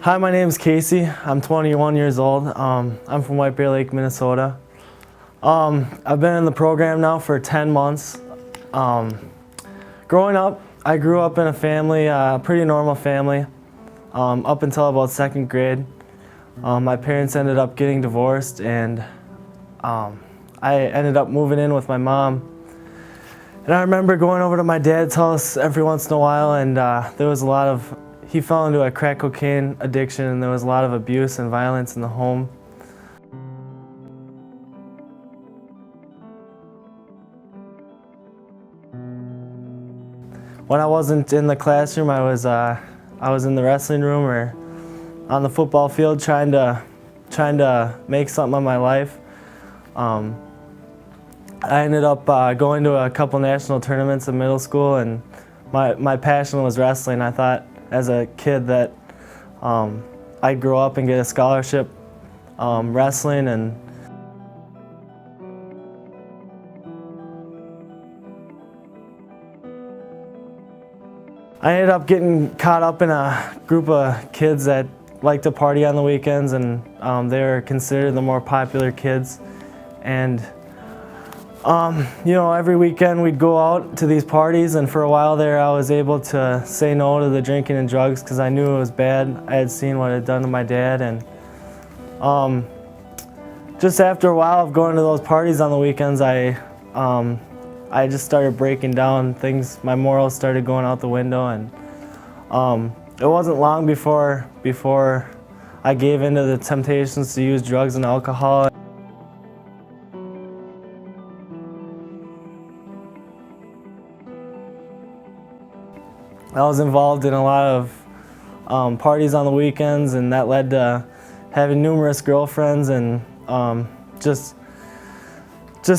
Hi, my name is Casey. I'm 21 years old. I'm from White Bear Lake, Minnesota. I've been in the program now for 10 months. Growing up, I grew up in a family, a pretty normal family, up until about second grade. My parents ended up getting divorced, and I ended up moving in with my mom. And I remember going over to my dad's house every once in a while, and he fell into a crack cocaine addiction, and there was a lot of abuse and violence in the home. When I wasn't in the classroom, I was in the wrestling room or on the football field trying to make something of my life. I ended up going to a couple national tournaments in middle school, and my passion was wrestling. I thought as a kid that I'd grow up and get a scholarship wrestling, and I ended up getting caught up in a group of kids that like to party on the weekends, and they were considered the more popular kids. And every weekend we'd go out to these parties, and for a while there I was able to say no to the drinking and drugs because I knew it was bad. I had seen what it had done to my dad, and just after a while of going to those parties on the weekends, I just started breaking down. My morals started going out the window, and it wasn't long before I gave into the temptations to use drugs and alcohol. I was involved in a lot of parties on the weekends, and that led to having numerous girlfriends, and just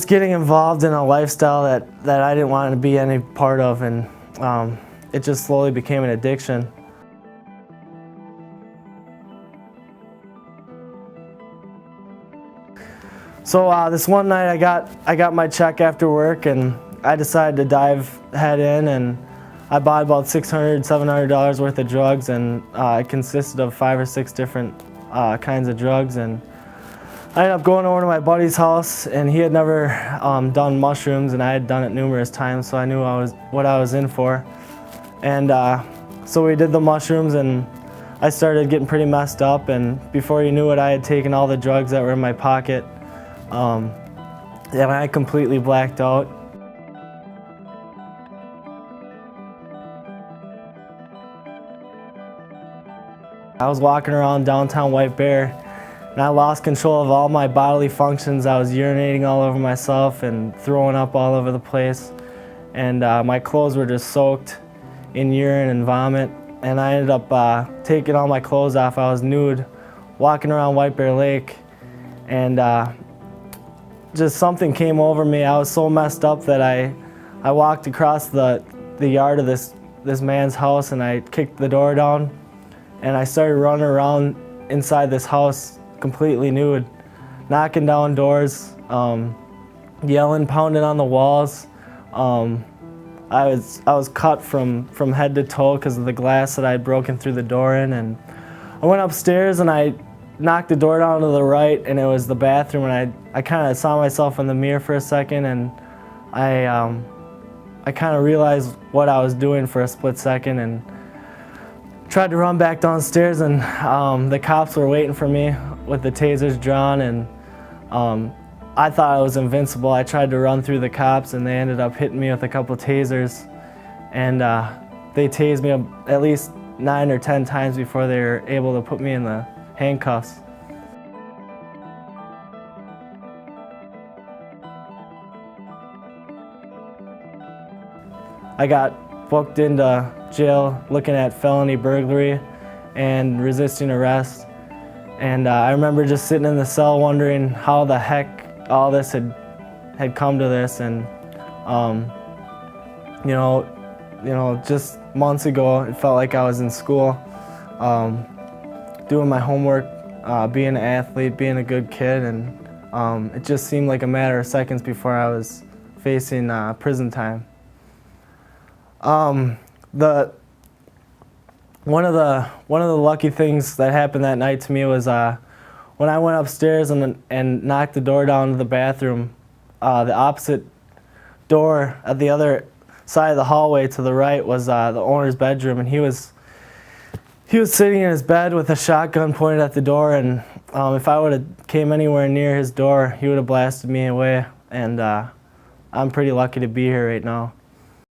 getting involved in a lifestyle that I didn't want to be any part of, and it just slowly became an addiction. So this one night I got my check after work, and I decided to dive head in, and I bought about $600, $700 worth of drugs, and it consisted of 5 or 6 different kinds of drugs. And I ended up going over to my buddy's house, and he had never done mushrooms, and I had done it numerous times, so I knew what I was in for. And so we did the mushrooms, and I started getting pretty messed up, and before you knew it, I had taken all the drugs that were in my pocket, and I completely blacked out. I was walking around downtown White Bear, and I lost control of all my bodily functions. I was urinating all over myself and throwing up all over the place, and my clothes were just soaked in urine and vomit, and I ended up taking all my clothes off. I was nude, walking around White Bear Lake, and just something came over me. I was so messed up that I walked across the yard of this man's house, and I kicked the door down, and I started running around inside this house completely nude, knocking down doors, yelling, pounding on the walls. I was cut from head to toe because of the glass that I had broken through the door in, and I went upstairs and I knocked the door down to the right, and it was the bathroom, and I kind of saw myself in the mirror for a second, and I kind of realized what I was doing for a split second, and tried to run back downstairs, and the cops were waiting for me with the tasers drawn, and I thought I was invincible. I tried to run through the cops, and they ended up hitting me with a couple tasers, and they tased me at least 9 or 10 times before they were able to put me in the handcuffs. I got booked into jail looking at felony burglary and resisting arrest, and I remember just sitting in the cell wondering how the heck all this had come to this. And just months ago it felt like I was in school, doing my homework, being an athlete, being a good kid, and it just seemed like a matter of seconds before I was facing prison time. one of the lucky things that happened that night to me was when I went upstairs and knocked the door down to the bathroom. The opposite door at the other side of the hallway to the right was the owner's bedroom, and he was sitting in his bed with a shotgun pointed at the door, and if I would have came anywhere near his door, he would have blasted me away. And I'm pretty lucky to be here right now.